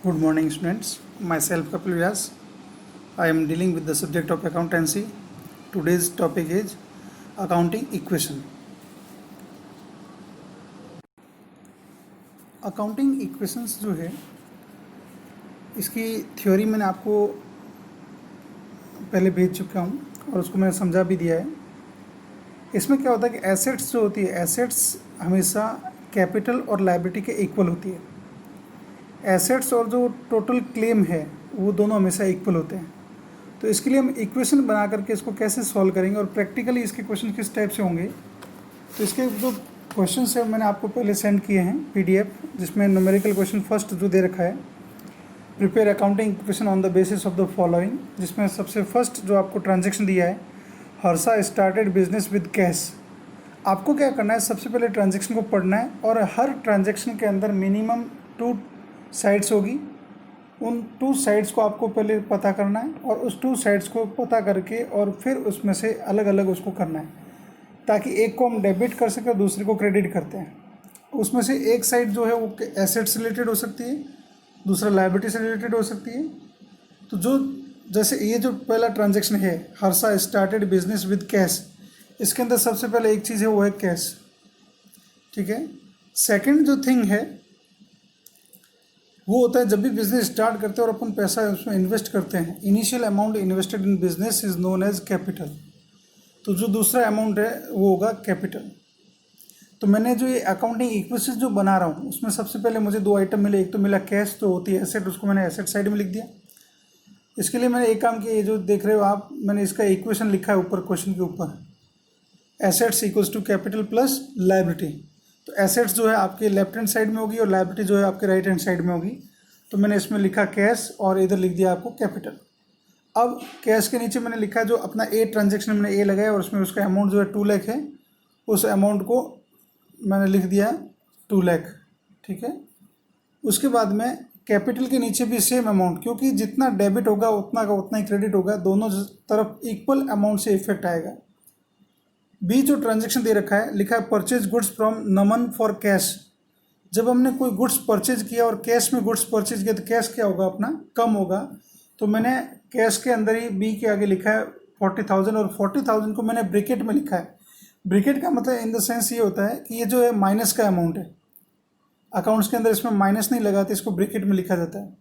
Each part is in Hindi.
Good morning, students. Myself Kapil Vyas. I am dealing with the subject of accountancy. Today's topic is accounting equation. Accounting equations जो है इसकी थ्योरी मैंने आपको पहले भेज चुका हूँ और उसको मैंने समझा भी दिया है। इसमें क्या होता है कि एसेट्स जो होती है, एसेट्स हमेशा कैपिटल और लायबिलिटी के इक्वल होती है। एसेट्स और जो टोटल क्लेम है वो दोनों हमेशा इक्वल होते हैं। तो इसके लिए हम इक्वेशन बना करके इसको कैसे सॉल्व करेंगे और प्रैक्टिकली इसके क्वेश्चन किस टाइप से होंगे, तो इसके जो क्वेश्चन है मैंने आपको पहले सेंड किए हैं PDF, जिसमें न्यूमेरिकल क्वेश्चन फर्स्ट जो दे रखा है, prepare accounting equation on the basis of the following, जिसमें सबसे फर्स्ट जो आपको ट्रांजेक्शन दिया है, Harsha started business with cash. आपको क्या करना है, सबसे पहले ट्रांजेक्शन को पढ़ना है और हर ट्रांजेक्शन के अंदर मिनिमम 2 साइड्स होगी। उन 2 साइड्स को आपको पहले पता करना है और उस 2 साइड्स को पता करके और फिर उसमें से अलग अलग उसको करना है, ताकि एक को हम डेबिट कर सकें और दूसरे को क्रेडिट करते हैं। उसमें से एक साइड जो है वो एसेट से रिलेटेड हो सकती है, दूसरा लायबिलिटी से रिलेटेड हो सकती है। तो जो जैसे ये जो पहला ट्रांजेक्शन है, Harsha started business with cash, इसके अंदर सबसे पहले एक चीज़ है वो है कैश, ठीक है। सेकंड जो थिंग है वो होता है जब भी बिजनेस स्टार्ट करते हैं और अपन पैसा उसमें इन्वेस्ट करते हैं, initial amount invested in business is known as capital. तो जो दूसरा अमाउंट है वो होगा कैपिटल। तो मैंने जो ये अकाउंटिंग इक्वेशन जो बना रहा हूँ उसमें सबसे पहले मुझे 2 आइटम मिले। एक तो मिला कैश, तो होती है एसेट, उसको मैंने एसेट साइड में लिख दिया। इसके लिए मैंने एक काम किया, ये जो देख रहे हो आप, मैंने इसका इक्वेशन लिखा है ऊपर क्वेश्चन के ऊपर, assets equals to capital plus liability. तो एसेट्स जो है आपके लेफ्ट हैंड साइड में होगी और लायबिलिटी जो है आपके राइट हैंड साइड में होगी। तो मैंने इसमें लिखा कैश और इधर लिख दिया आपको कैपिटल। अब कैश के नीचे मैंने लिखा जो अपना ए ट्रांजेक्शन मैंने ए लगाया और उसमें उसका अमाउंट जो है 2 लाख है, उस अमाउंट को मैंने लिख दिया 2 लाख, ठीक है। उसके बाद में कैपिटल के नीचे भी सेम अमाउंट, क्योंकि जितना डेबिट होगा उतना का उतना ही क्रेडिट होगा, दोनों तरफ इक्वल अमाउंट से इफेक्ट आएगा। बी जो ट्रांजेक्शन दे रखा है, लिखा है purchase goods from Naman for cash. जब हमने कोई गुड्स परचेज किया और कैश में गुड्स परचेज किया तो कैश क्या होगा अपना, कम होगा। तो मैंने कैश के अंदर ही बी के आगे लिखा है 40,000 और 40,000 को मैंने ब्रैकेट में लिखा है। ब्रैकेट का मतलब इन द सेंस ये होता है कि ये जो है माइनस का अमाउंट है, अकाउंट्स के अंदर इसमें माइनस नहीं लगाते, इसको ब्रैकेट में लिखा जाता है।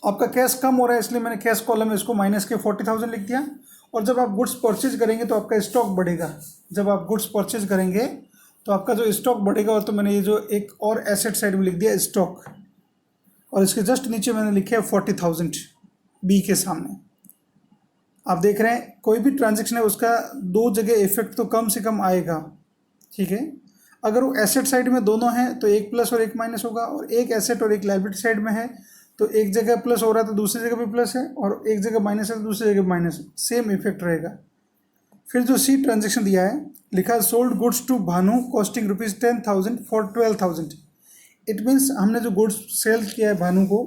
आपका कैश कम हो रहा है इसलिए मैंने कैश कॉलम में इसको माइनस के 40,000 लिख दिया। और जब आप गुड्स परचेज करेंगे तो आपका स्टॉक बढ़ेगा। जब आप गुड्स परचेज करेंगे तो आपका जो स्टॉक बढ़ेगा, और तो मैंने ये जो एक और एसेट साइड में लिख दिया स्टॉक, और इसके जस्ट नीचे मैंने लिखे है 40,000 बी के सामने। आप देख रहे हैं कोई भी ट्रांजेक्शन है उसका 2 जगह इफेक्ट तो कम से कम आएगा, ठीक है। अगर वो एसेट साइड में दोनों हैं तो एक प्लस और एक माइनस होगा, और एक एसेट और एक लायबिलिटी साइड में है तो एक जगह प्लस हो रहा है तो दूसरी जगह भी प्लस है, और एक जगह माइनस है तो दूसरी जगह माइनस है, सेम इफेक्ट रहेगा। फिर जो सी ट्रांजेक्शन दिया है, लिखा है sold goods to Bhanu costing ₹10,000 for 12,000। It means हमने जो गुड्स सेल किया है भानु को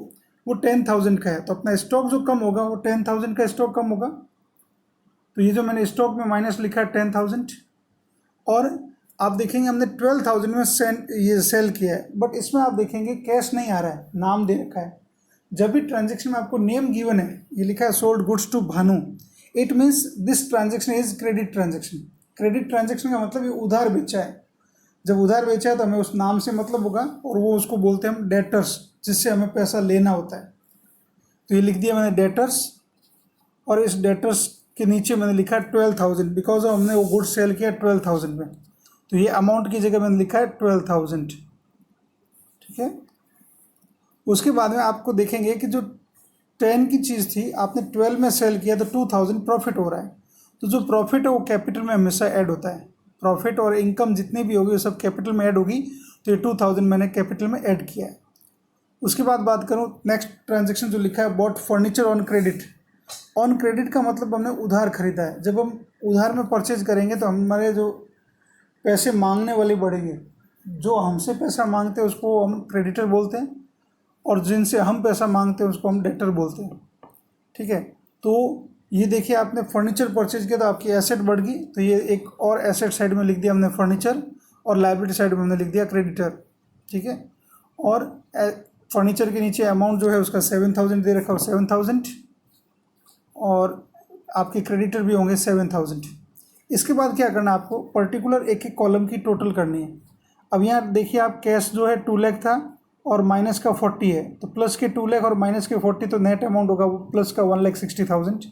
वो 10,000 का है, तो अपना स्टॉक जो कम होगा वो 10,000 का स्टॉक कम होगा। तो ये जो मैंने स्टॉक में माइनस लिखा है 10,000, और आप देखेंगे हमने 12,000 में ये सेल किया है, बट इसमें आप देखेंगे कैश नहीं आ रहा है, नाम दे रखा है। जब भी ट्रांजेक्शन में आपको नेम गिवन है, ये लिखा है sold goods to Bhanu, it means this transaction is credit transaction. Credit transaction का मतलब ये उधार बेचा है। जब उधार बेचा है तो हमें उस नाम से मतलब होगा, और वो उसको बोलते हैं हम डेटर्स, जिससे हमें पैसा लेना होता है। तो ये लिख दिया मैंने डेटर्स, और इस डेटर्स के नीचे मैंने लिखा 12,000, बिकॉज हमने वो गुड्स सेल किया 12,000 में। तो ये अमाउंट की जगह मैंने लिखा है 12,000, ठीक है। उसके बाद में आपको देखेंगे कि जो 10 की चीज़ थी आपने 12 में सेल किया तो 2,000 प्रॉफिट हो रहा है। तो जो प्रॉफिट है वो कैपिटल में हमेशा ऐड होता है। प्रॉफिट और इनकम जितनी भी होगी वो सब कैपिटल में ऐड होगी, तो ये 2,000 मैंने कैपिटल में ऐड किया है। उसके बाद बात करूँ नेक्स्ट ट्रांजेक्शन जो लिखा है bought furniture on credit. On credit का मतलब हमने उधार खरीदा है। जब हम उधार में परचेज करेंगे तो हमारे जो पैसे मांगने वाले बढ़ेंगे, जो हमसे पैसा मांगते हैं उसको हम क्रेडिटर बोलते हैं, और जिनसे हम पैसा मांगते हैं उसको हम डेटर बोलते हैं, ठीक है। तो ये देखिए आपने फर्नीचर परचेज किया तो आपकी एसेट बढ़ गई, तो ये एक और एसेट साइड में लिख दिया हमने फर्नीचर, और लायबिलिटी साइड में हमने लिख दिया क्रेडिटर, ठीक है। और फर्नीचर के नीचे अमाउंट जो है उसका 7,000 दे रखा हो 7,000, और आपके क्रेडिटर भी होंगे 7,000। इसके बाद क्या करना है आपको, पर्टिकुलर एक एक कॉलम की टोटल करनी है। अब यहाँ देखिए आप कैश जो है 2 लाख था और माइनस का 40 है, तो प्लस के 2 लाख और माइनस के 40, तो नेट अमाउंट होगा वो प्लस का 1,60,000।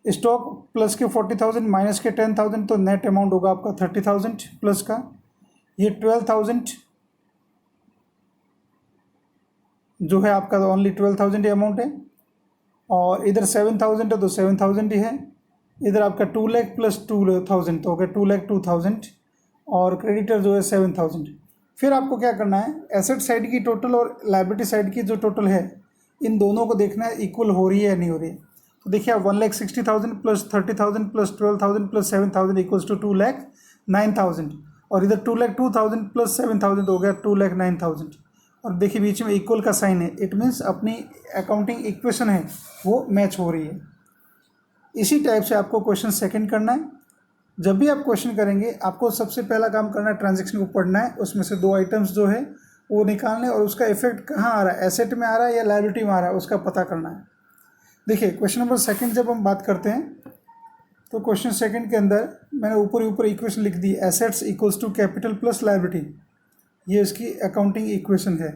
स्टॉक प्लस के 40,000 माइनस के 10,000, तो नेट अमाउंट होगा आपका 30,000 प्लस का। ये 12,000 जो है आपका ओनली 12,000 ही अमाउंट है, और इधर 7,000 है तो 7,000 ही है। इधर आपका 2 लाख प्लस 2,000 तो हो गया 2,02,000, और क्रेडिटर जो है 7,000। फिर आपको क्या करना है, एसेट साइड की टोटल और लाइबिलिटी साइड की जो टोटल है, इन दोनों को देखना है इक्वल हो रही है या नहीं हो रही है। तो देखिए आप 1,60,000 plus 30,000 plus 12,000 plus 7,000 equals to 2,09,000, और इधर 2,02,000 प्लस 7,000 हो गया 2,09,000, और देखिए बीच में इक्वल का साइन है। इट मीन्स अपनी अकाउंटिंग इक्वेशन है वो मैच हो रही है। इसी टाइप से आपको क्वेश्चन सेकंड करना है। जब भी आप क्वेश्चन करेंगे आपको सबसे पहला काम करना है, ट्रांजैक्शन को पढ़ना है, उसमें से 2 आइटम्स जो है वो निकालने, और उसका इफेक्ट कहाँ आ रहा है, एसेट में आ रहा है या लायबिलिटी में आ रहा है, उसका पता करना है। देखिए क्वेश्चन नंबर सेकंड जब हम बात करते हैं तो क्वेश्चन सेकंड के अंदर मैंने ऊपर इक्वेशन लिख दी, assets equals to capital plus liability, ये इसकी अकाउंटिंग इक्वेशन है।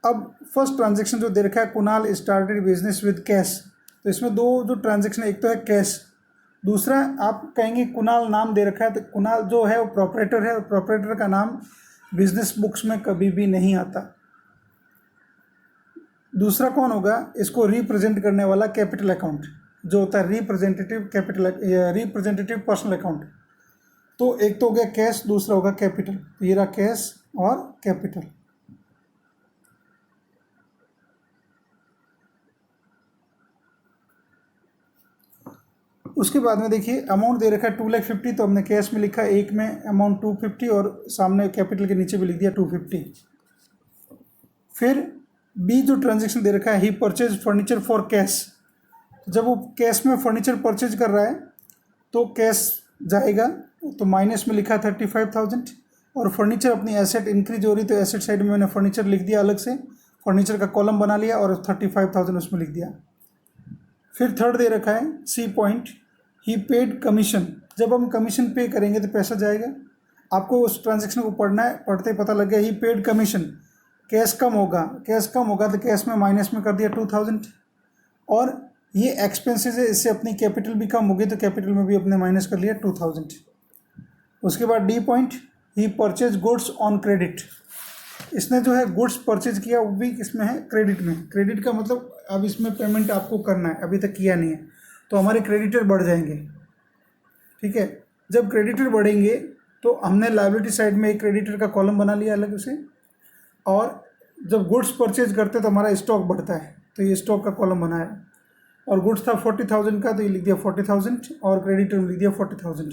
अब फर्स्ट ट्रांजैक्शन जो दे रखा है, Kunal started business with cash, तो इसमें 2 जो ट्रांजैक्शन है, एक तो है कैश, दूसरा आप कहेंगे कुणाल नाम दे रखा है, तो कुणाल जो है वो प्रॉपरेटर है, और प्रॉपरेटर का नाम बिजनेस बुक्स में कभी भी नहीं आता। दूसरा कौन होगा, इसको रिप्रेजेंट करने वाला कैपिटल अकाउंट जो होता है रिप्रेजेंटेटिव कैपिटल या रिप्रेजेंटेटिव पर्सनल अकाउंट। तो एक तो हो गया कैश, दूसरा होगा कैपिटल, तो ये रहा कैश और कैपिटल। उसके बाद में देखिए अमाउंट दे रखा है 2,50,000, तो हमने कैश में लिखा, एक में अमाउंट 250 और सामने कैपिटल के नीचे भी लिख दिया 250। फिर बी जो ट्रांजैक्शन दे रखा है, ही परचेज फर्नीचर फॉर कैश, जब वो कैश में फर्नीचर परचेज कर रहा है तो कैश जाएगा, तो माइनस में लिखा 35,000, और फर्नीचर अपनी एसेट इंक्रीज हो रही, तो एसेट साइड में मैंने फर्नीचर लिख दिया अलग से, फर्नीचर का कॉलम बना लिया और 35,000 उसमें लिख दिया। फिर थर्ड दे रखा है सी पॉइंट, ही पेड कमीशन, जब हम कमीशन पे करेंगे तो पैसा जाएगा। आपको उस ट्रांजैक्शन को पढ़ना है, पढ़ते ही पता लग गया, ही पेड कमीशन, कैश कम होगा तो कैश में माइनस में कर दिया 2,000, और ये एक्सपेंसेस है, इससे अपनी कैपिटल भी कम होगी, तो कैपिटल में भी अपने माइनस कर लिया 2,000। उसके बाद D point, he purchase goods on credit, इसने जो है गुड्स परचेज किया वो भी किसमें है, क्रेडिट में। क्रेडिट का मतलब अब इसमें पेमेंट आपको करना है, अभी तक किया नहीं है, तो हमारे क्रेडिटर बढ़ जाएंगे। ठीक है, जब क्रेडिटर बढ़ेंगे तो हमने लायबिलिटी साइड में एक क्रेडिटर का कॉलम बना लिया अलग से, और जब गुड्स परचेज करते हैं तो हमारा स्टॉक बढ़ता है, तो ये स्टॉक का कॉलम बनाया, और गुड्स था 40,000 का, तो ये लिख दिया 40,000, और क्रेडिटर में लिख दिया 40,000।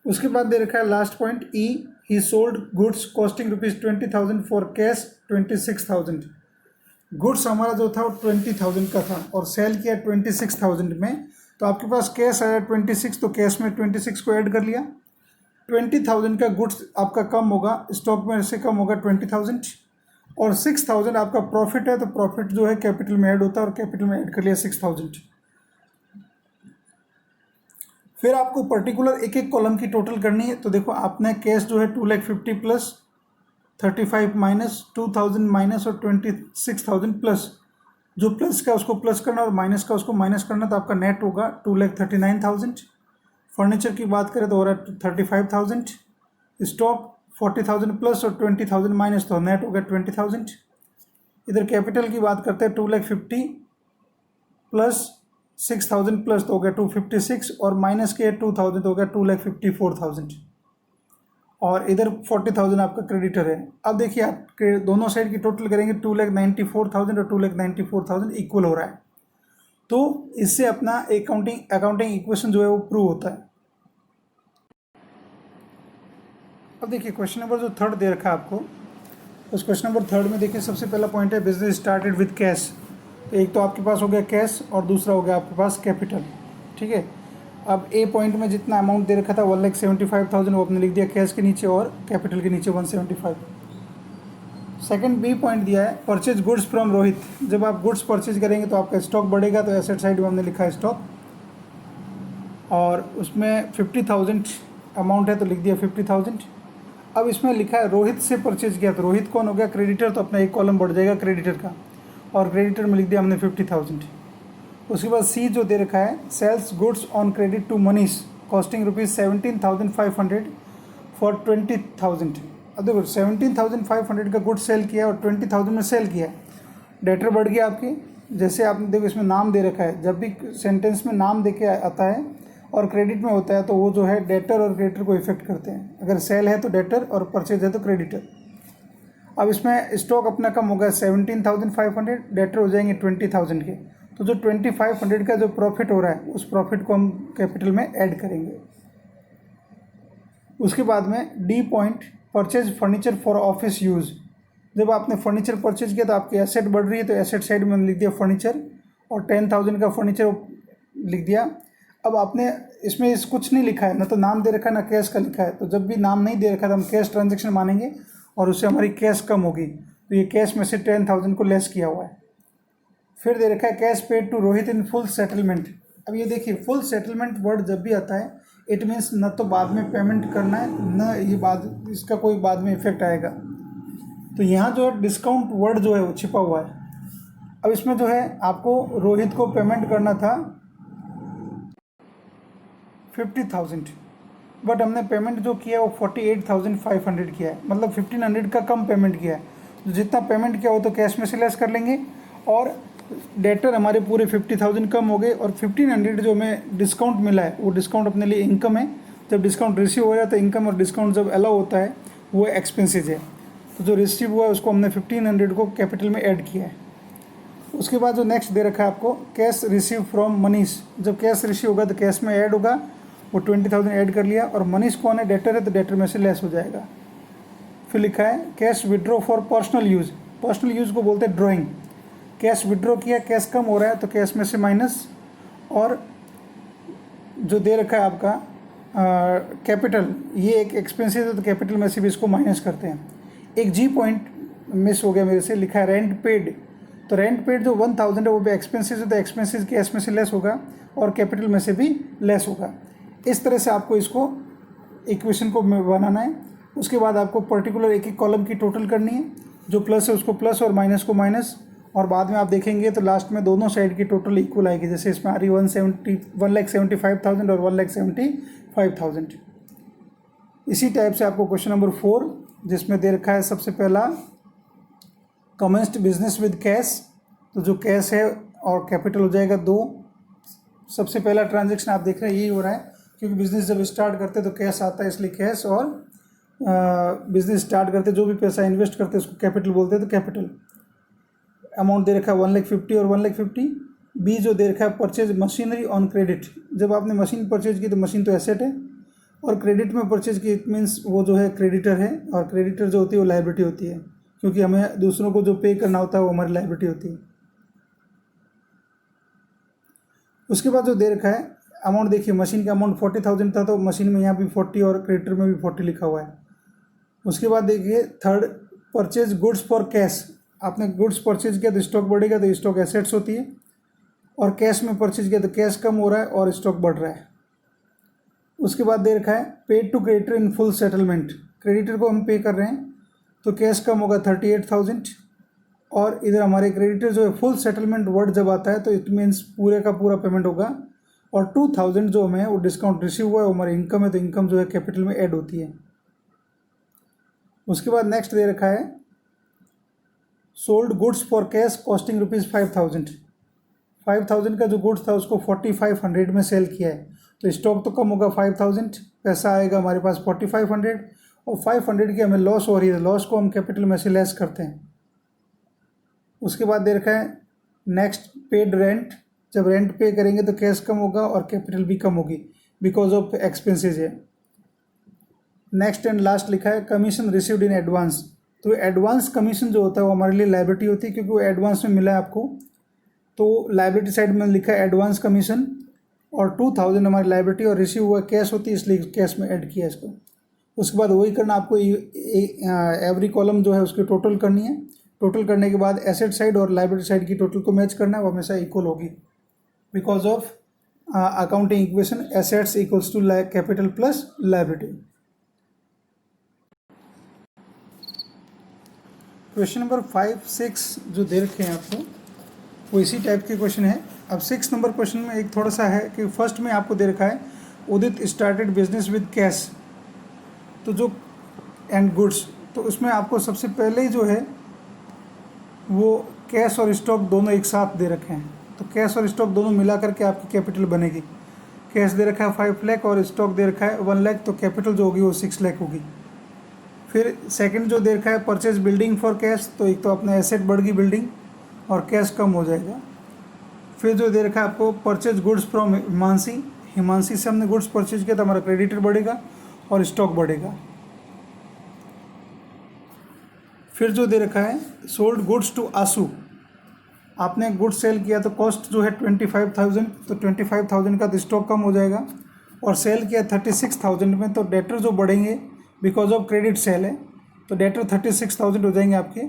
उसके बाद दे रखा है last point E, he sold goods costing ₹20,000 for cash 26,000। Goods हमारा जो था वो 20,000 का था और सेल किया 26,000 में, तो आपके पास कैश आया 26, तो कैश में 26 को ऐड कर लिया। 20,000 का गुड्स आपका कम होगा, स्टॉक में से कम होगा 20,000, और 6,000 आपका प्रॉफिट है, तो प्रॉफिट जो है कैपिटल में ऐड होता है, और कैपिटल में ऐड कर लिया 6,000। फिर आपको पर्टिकुलर एक एक कॉलम की टोटल करनी है। तो देखो आपने कैश जो है 2,50,000 प्लस 35 माइनस 2,000 माइनस और 26,000 प्लस, जो प्लस का उसको प्लस करना और माइनस का उसको माइनस करना, तो आपका नेट होगा 2,39,000। फर्नीचर की बात करें तो हो रहा है 35,000, स्टॉक 40,000 प्लस और 20,000 माइनस, तो नेट हो गया 20,000। इधर कैपिटल की बात करते हैं 2,50,000 प्लस 6,000 प्लस तो हो गया 256, और माइनस के 2,000 तो हो गया 2,54,000, और इधर 40,000 आपका क्रेडिटर है। अब देखिए आप दोनों साइड की टोटल करेंगे 2,94,000 और 2,94,000 इक्वल हो रहा है, तो इससे अपना अकाउंटिंग इक्वेशन जो है वो प्रूव होता है। अब देखिए क्वेश्चन नंबर जो थर्ड दे रखा है आपको, उस क्वेश्चन नंबर थर्ड में देखिए सबसे पहला पॉइंट है बिजनेस स्टार्टेड विद कैश। तो एक तो आपके पास हो गया कैश और दूसरा हो गया आपके पास कैपिटल। ठीक है, अब ए पॉइंट में जितना अमाउंट दे रखा था 1,75,000 वो आपने लिख दिया कैश के नीचे और कैपिटल के नीचे 175। सेकंड बी पॉइंट दिया है, परचेज गुड्स फ्रॉम रोहित। जब आप गुड्स परचेज करेंगे तो आपका स्टॉक बढ़ेगा, तो एसेट साइड में हमने लिखा है स्टॉक, और उसमें 50,000 अमाउंट है तो लिख दिया 50,000। अब इसमें लिखा है रोहित से परचेज किया, तो रोहित कौन हो गया? क्रेडिटर, तो अपना एक कॉलम बढ़ जाएगा क्रेडिटर का, और क्रेडिटर में लिख दिया हमने 50,000। उसके बाद सी जो दे रखा है, sales goods on credit to Manish costing ₹17,500 for 20,000। अब देखो 17,500 का गुड सेल किया और 20,000 में सेल किया, डेटर बढ़ गया आपकी। जैसे आपने देखो इसमें नाम दे रखा है, जब भी सेंटेंस में नाम दे के आता है और क्रेडिट में होता है तो वो जो है डेटर और क्रेडिटर को इफेक्ट करते हैं। अगर सेल है तो डेटर और परचेज है तो क्रेडिटर। अब इसमें स्टॉक अपना कम होगा 17,500, डेटर हो जाएंगे 20,000 के, तो जो 2,500 का जो प्रॉफिट हो रहा है उस प्रॉफिट को हम कैपिटल में ऐड करेंगे। उसके बाद में D point, purchase furniture for office use. जब आपने फर्नीचर परचेज किया तो आपकी एसेट बढ़ रही है, तो एसेट साइड में लिख दिया फर्नीचर, और 10,000 का फर्नीचर लिख दिया। अब आपने इसमें इस कुछ नहीं लिखा है, ना तो नाम दे रखा है ना कैश का लिखा है, तो जब भी नाम नहीं दे रखा तो हम कैश ट्रांजेक्शन मानेंगे और उससे हमारी कैश कम होगी, तो ये कैश में से 10,000 को लेस किया हुआ है। फिर दे रखा है cash paid to Rohit in full settlement. अब ये देखिए फुल सेटलमेंट वर्ड जब भी आता है इट मीन्स न तो बाद में पेमेंट करना है, न ये बाद इसका कोई बाद में इफेक्ट आएगा। तो यहाँ जो है डिस्काउंट वर्ड जो है वो छिपा हुआ है। अब इसमें जो है आपको रोहित को पेमेंट करना था 50,000, बट हमने पेमेंट जो किया है वो 48,500 किया है, मतलब 1,500 का कम पेमेंट किया है। तो जितना पेमेंट किया हो तो कैश में से लेस कर लेंगे, और डेटर हमारे पूरे 50,000 कम हो गए, और 1,500 जो हमें डिस्काउंट मिला है वो डिस्काउंट अपने लिए इनकम है। जब डिस्काउंट रिसीव हो रहा है तो इनकम, और डिस्काउंट जब अलाउ होता है वो एक्सपेंसेज है। तो जो रिसीव हुआ है उसको हमने 1,500 को कैपिटल में ऐड किया है। उसके बाद जो नेक्स्ट दे रखा है आपको, कैश रिसीव फ्रॉम मनीष। जब कैश रिसीव होगा तो कैश में ऐड होगा, वो 20,000 ऐड कर लिया, और मनीष कौन है? डेटर है, तो डेटर में से लेस हो जाएगा। फिर लिखा है cash withdraw for personal use. Personal use को बोलते हैं ड्राइंग। कैश विड्रॉ किया, कैश कम हो रहा है तो कैश में से माइनस, और जो दे रखा है आपका कैपिटल, ये एक एक्सपेंसेस है तो कैपिटल में से भी इसको माइनस करते हैं। एक जी पॉइंट मिस हो गया मेरे से, लिखा है रेंट पेड। तो रेंट पेड जो 1,000 है वो भी एक्सपेंसेस है, तो एक्सपेंसेस कैश में से लेस होगा और कैपिटल में से भी लेस होगा। इस तरह से आपको इसको इक्वेशन को बनाना है। उसके बाद आपको पर्टिकुलर एक एक कॉलम की टोटल करनी है, जो प्लस है उसको प्लस और माइनस को माइनस, और बाद में आप देखेंगे तो लास्ट में दोनों साइड की टोटल इक्वल आएगी। जैसे इसमें आ रही 1,75,000 और 1,75,000। इसी टाइप से आपको क्वेश्चन नंबर 4 जिसमें दे रखा है सबसे पहला कमेंस्ड बिजनेस विद कैश, तो जो कैश है और कैपिटल हो जाएगा 2। सबसे पहला ट्रांजेक्शन आप देख रहे हैं यही हो रहा है, क्योंकि बिज़नेस जब स्टार्ट करते तो कैश आता है, इसलिए कैश, और बिज़नेस स्टार्ट करते जो भी पैसा इन्वेस्ट करते उसको कैपिटल बोलते हैं, तो कैपिटल। अमाउंट दे रखा है 1,50,000 और 1,50,000। बी जो दे रखा है परचेज मशीनरी ऑन क्रेडिट। जब आपने मशीन परचेज की तो मशीन तो एसेट है, और क्रेडिट में परचेज की इट मीन्स वो जो है क्रेडिटर है, और क्रेडिटर जो होती है वो लायबिलिटी होती है, क्योंकि हमें दूसरों को जो पे करना होता है वो हमारी लायबिलिटी होती है। उसके बाद जो दे रखा है अमाउंट, देखिए मशीन का अमाउंट 40,000 था, तो मशीन में यहाँ भी 40 और क्रेडिटर में भी 40 लिखा हुआ है। उसके बाद देखिए third, purchase goods for cash. आपने गुड्स परचेज किया तो स्टॉक बढ़ेगा, तो स्टॉक एसेट्स होती है, और कैश में परचेज किया तो कैश कम हो रहा है और स्टॉक बढ़ रहा है। उसके बाद दे रखा है paid to creditor in full settlement. Creditor को हम पे कर रहे हैं तो कैश कम होगा 38,000, और इधर हमारे क्रेडिटर जो है फुल सेटलमेंट वर्ड जब आता है तो इट मीन्स पूरे का पूरा पेमेंट होगा, और 2,000 जो हमें वो डिस्काउंट रिसीव हुआ है वो हमारी इनकम है, तो इनकम जो है कैपिटल में ऐड होती है। उसके बाद नेक्स्ट दे रखा है sold goods for cash costing ₹5,000। 5,000 का जो गुड्स था उसको 4,500 में सेल किया है, तो स्टॉक तो कम होगा 5,000, पैसा आएगा हमारे पास 4,500, और 500 की हमें लॉस हो रही है, लॉस को हम कैपिटल में से लेस करते हैं। उसके बाद दे रखा है नेक्स्ट पेड रेंट। जब रेंट पे करेंगे तो कैश कम होगा और कैपिटल भी कम होगी बिकॉज ऑफ एक्सपेंसेस है। नेक्स्ट एंड लास्ट लिखा है कमीशन रिसीव्ड इन एडवांस। तो एडवांस कमीशन जो होता है वो हमारे लिए लायबिलिटी होती है, क्योंकि वो एडवांस में मिला है आपको, तो लायबिलिटी साइड में लिखा है एडवांस कमीशन, और 2,000 हमारी लायबिलिटी और रिसीव हुआ कैश होती है, इसलिए कैश में ऐड किया इसको। उसके बाद वही करना आपको, एवरी कॉलम जो है उसकी टोटल करनी है। टोटल करने के बाद एसेट साइड और लाइबिलिटी साइड की टोटल को मैच करना है, वो हमेशा इक्वल होगी because of accounting equation assets equals to capital plus liability. Question number 5, 6 जो दे रखे हैं आपको वो इसी टाइप के क्वेश्चन है। अब 6 नंबर क्वेश्चन में एक थोड़ा सा है कि फर्स्ट में आपको दे रखा है उदित स्टार्टेड बिजनेस विद कैश, तो जो एंड गुड्स, तो उसमें आपको सबसे पहले जो है वो कैश और स्टॉक दोनों एक साथ दे रखे हैं। तो कैश और स्टॉक दोनों मिला करके आपकी कैपिटल बनेगी। कैश दे रखा है 5 लाख और स्टॉक दे रखा है 1 लाख, तो कैपिटल जो होगी वो 6 लाख होगी। फिर सेकंड जो दे रखा है परचेज बिल्डिंग फॉर कैश, तो एक तो अपना एसेट बढ़ गई बिल्डिंग और कैश कम हो जाएगा। फिर जो दे रखा है आपको purchase goods from Himanshi, Himanshi से हमने गुड्स परचेज किया तो हमारा क्रेडिटर बढ़ेगा और स्टॉक बढ़ेगा। फिर जो दे रखा है सोल्ड गुड्स टू आंसू, आपने गुड्स सेल किया तो कॉस्ट जो है 25,000, तो 25,000 का तो स्टॉक कम हो जाएगा, और सेल किया 36,000 में, तो डेटर जो बढ़ेंगे बिकॉज ऑफ क्रेडिट सेल है, तो डेटर 36,000 हो जाएंगे आपके।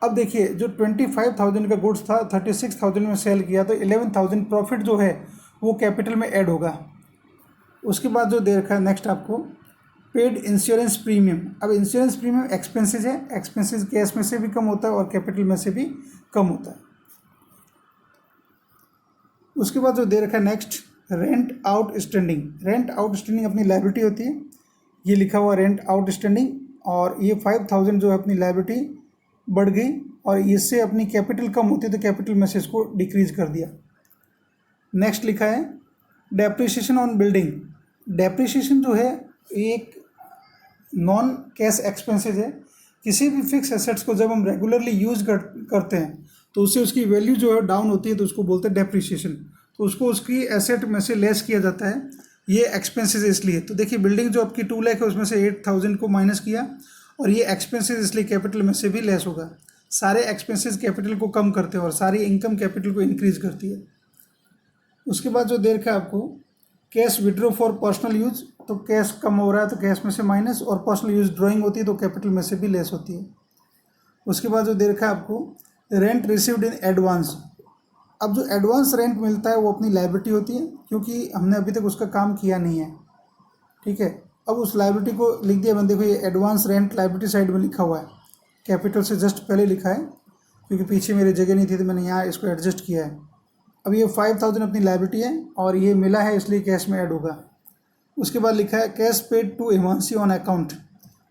अब देखिए जो 25,000 का गुड्स था 36,000 में सेल किया तो 11,000 प्रॉफिट जो है वो कैपिटल में ऐड होगा। उसके बाद जो दे रखा है नेक्स्ट आपको पेड इंश्योरेंस प्रीमियम। अब इंश्योरेंस प्रीमियम एक्सपेंसेस है, एक्सपेंसेस कैश में से भी कम होता है और कैपिटल में से भी कम होता है। उसके बाद जो दे रखा है next rent out standing, rent out standing अपनी लायबिलिटी होती है, ये लिखा हुआ रेंट आउट स्टैंडिंग, और ये 5,000 जो है अपनी लायबिलिटी बढ़ गई और इससे अपनी कैपिटल कम होती है तो कैपिटल में से इसको डिक्रीज कर दिया। नेक्स्ट लिखा है डेप्रिसिएशन ऑन बिल्डिंग। डेप्रिसिएशन जो है एक नॉन कैश एक्सपेंसेस है। किसी भी फिक्स एसेट्स को जब हम रेगुलरली यूज करते हैं तो उससे उसकी वैल्यू जो है डाउन होती है, तो उसको बोलते हैं डेप्रिसिएशन, तो उसको उसकी एसेट में से लेस किया जाता है, ये एक्सपेंसेस इसलिए। तो देखिए बिल्डिंग जो आपकी 2 लाख है उसमें से 8,000 को माइनस किया, और ये एक्सपेंसेस इसलिए कैपिटल में से भी लेस होगा। सारे एक्सपेंसेस कैपिटल को कम करते हैं और सारी इनकम कैपिटल को इंक्रीज करती है। उसके बाद जो दे रखा है आपको cash withdraw for personal use, तो कैश कम हो रहा है तो कैश में से माइनस, और पर्सनल यूज ड्राइंग होती है तो कैपिटल में से भी लेस होती है। उसके बाद जो दे रखा है आपको रेंट रिसीव्ड इन एडवांस। अब जो एडवांस रेंट मिलता है वो अपनी लायबिलिटी होती है क्योंकि हमने अभी तक उसका काम किया नहीं है, ठीक है। अब उस लायबिलिटी को लिख दिया मैंने, देखो ये एडवांस रेंट लायबिलिटी साइड में लिखा हुआ है, कैपिटल से जस्ट पहले लिखा है क्योंकि पीछे मेरी जगह नहीं थी तो मैंने यहाँ इसको एडजस्ट किया है। अब ये 5,000 अपनी लायबिलिटी है और ये मिला है इसलिए कैश में ऐड होगा। उसके बाद लिखा है cash paid to Himanshi on account.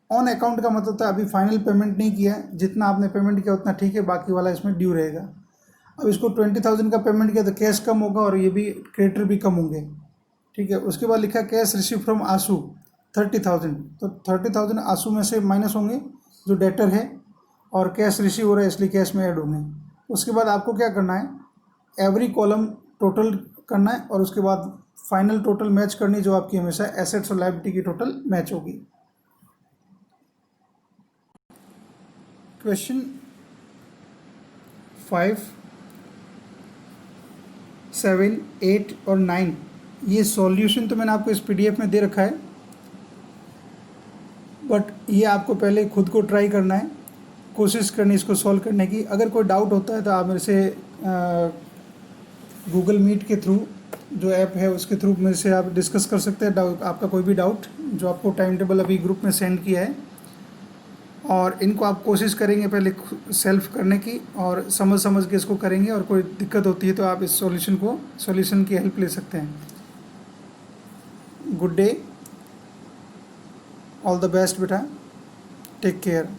On account का मतलब था अभी फाइनल पेमेंट नहीं किया है, जितना आपने पेमेंट किया उतना ठीक है, बाकी वाला इसमें ड्यू रहेगा। अब इसको 20,000 का पेमेंट किया तो कैश कम होगा और ये भी क्रेडिटर भी कम होंगे, ठीक है। उसके बाद लिखा कैश रिसीव फ्रॉम आंसू 30,000, तो 30,000 आंसू में से माइनस होंगे जो डेटर है, और कैश रिसीव हो रहा है इसलिए कैश में ऐड होंगे। उसके बाद आपको क्या करना है, एवरी कॉलम टोटल करना है और उसके बाद फाइनल टोटल मैच करनी, जो आपकी हमेशा एसेट्स और लायबिलिटी की टोटल मैच होगी। क्वेश्चन 5, 7, 8 और 9, ये सॉल्यूशन तो मैंने आपको इस PDF में दे रखा है, बट ये आपको पहले खुद को ट्राई करना है, कोशिश करनी इसको सॉल्व करने की। अगर कोई डाउट होता है तो आप मेरे से गूगल मीट के थ्रू, जो ऐप है उसके थ्रू मेरे से आप डिस्कस कर सकते हैं डाउट, आपका कोई भी डाउट जो आपको टाइम टेबल अभी ग्रुप में सेंड किया है, और इनको आप कोशिश करेंगे पहले सेल्फ करने की और समझ के इसको करेंगे, और कोई दिक्कत होती है तो आप इस सॉल्यूशन की हेल्प ले सकते हैं। Good day, all the best बेटा, टेक केयर।